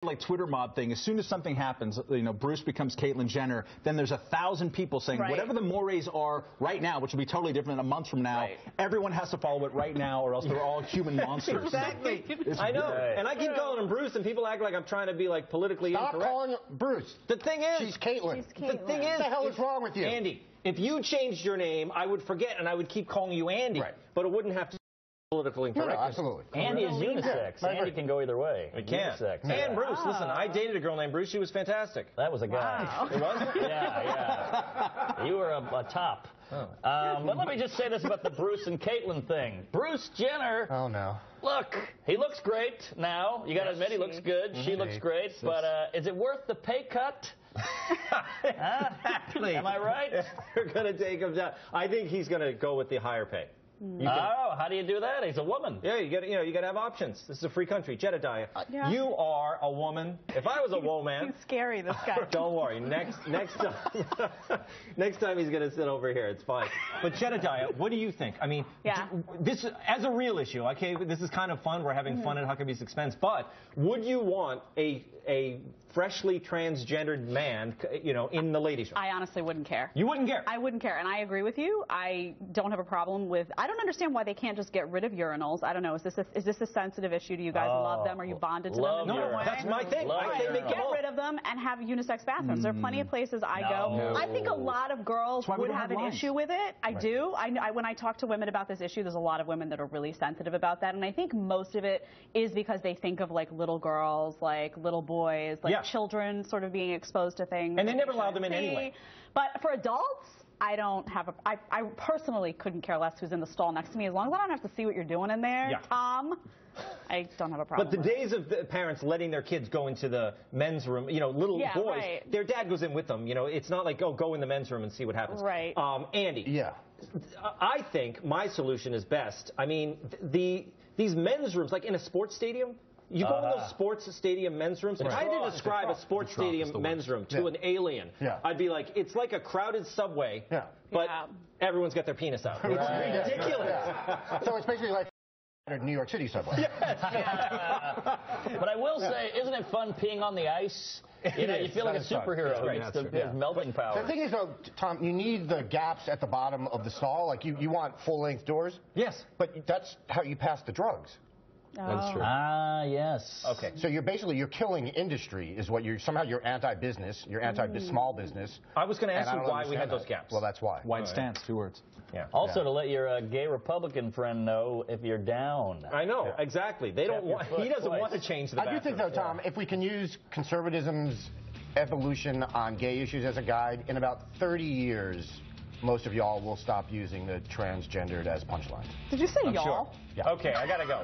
like Twitter mob thing. As soon as something happens, you know, Bruce becomes Caitlyn Jenner, then there's 1,000 people saying whatever the mores are right now, which will be totally different in a month from now, everyone has to follow it right now or else they're all human monsters. Exactly. I know. And I keep calling him Bruce and people act like I'm trying to be like politically incorrect. Stop calling Bruce. The thing is, she's Caitlyn. The thing is, what the hell is wrong with you? Andy, if you changed your name, I would forget and I would keep calling you Andy. But it wouldn't have to political incorrectness. No, absolutely. Andy is unisex. Andy can go either way. It can. And Bruce, listen, I dated a girl named Bruce. She was fantastic. That was a guy. Wow. It was? Yeah. You were a top. But let me just say this about the Bruce and Caitlyn thing. Bruce Jenner. Oh, no. Look, he looks great now. You got to admit he looks good. She looks great. But is it worth the pay cut? Exactly. Am I right? They're going to take him down. I think he's going to go with the higher pay. How do you do that? He's a woman. Yeah, you got to have options. This is a free country. Jedediah, you are a woman. If I was a woman, he's scary. This guy. Don't worry. Next time, next time he's going to sit over here. It's fine. But Jedediah, what do you think? I mean, this as a real issue. Okay, this is kind of fun. We're having fun at Huckabee's expense. But would you want a freshly transgendered man, you know, in the ladies' room? I honestly wouldn't care. You wouldn't care? I wouldn't care, and I agree with you. I don't have a problem with. I don't understand why they can't just get rid of urinals. I don't know. Is this a sensitive issue? Do you guys love them? Are you bonded to them? No, that's my thing. I say get rid of them and have unisex bathrooms. There are plenty of places I go. I think a lot of girls would have an issue with it. I do. When I talk to women about this issue, there's a lot of women that are really sensitive about that, and I think most of it is because they think of like little girls, like little boys, like children sort of being exposed to things. And they never allow them in anyway. But for adults, I don't have I personally couldn't care less who's in the stall next to me as long as I don't have to see what you're doing in there, Tom. I don't have a problem. But the days of the parents letting their kids go into the men's room, you know, little boys, their dad goes in with them. You know, it's not like, oh, go in the men's room and see what happens. Right. Andy. Yeah. I think my solution is best. I mean, these men's rooms, like in a sports stadium, you go in those sports stadium men's rooms. If I had to describe a sports stadium men's room to an alien, I'd be like, it's like a crowded subway, but everyone's got their penis out. It's ridiculous. So it's basically like New York City subway. But I will say, isn't it fun peeing on the ice? You know, you feel like a superhero. It's the melting power. The thing is, though, Tom, you need the gaps at the bottom of the stall. Like, you want full-length doors. Yes. But that's how you pass the drugs. That's true. Yes. Okay. So you're killing industry is what somehow you're anti-business, you're anti-small business. I was going to ask you why we had those gaps. Well, that's why. Wide stance, 2 words. Yeah. Also to let your gay Republican friend know if you're down. I know, exactly. They don't want, he doesn't want to change the bathroom. I do think, though, Tom, if we can use conservatism's evolution on gay issues as a guide, in about 30 years, most of y'all will stop using the transgendered as punchlines. Did you say y'all? Sure. Yeah. Okay, I got to go.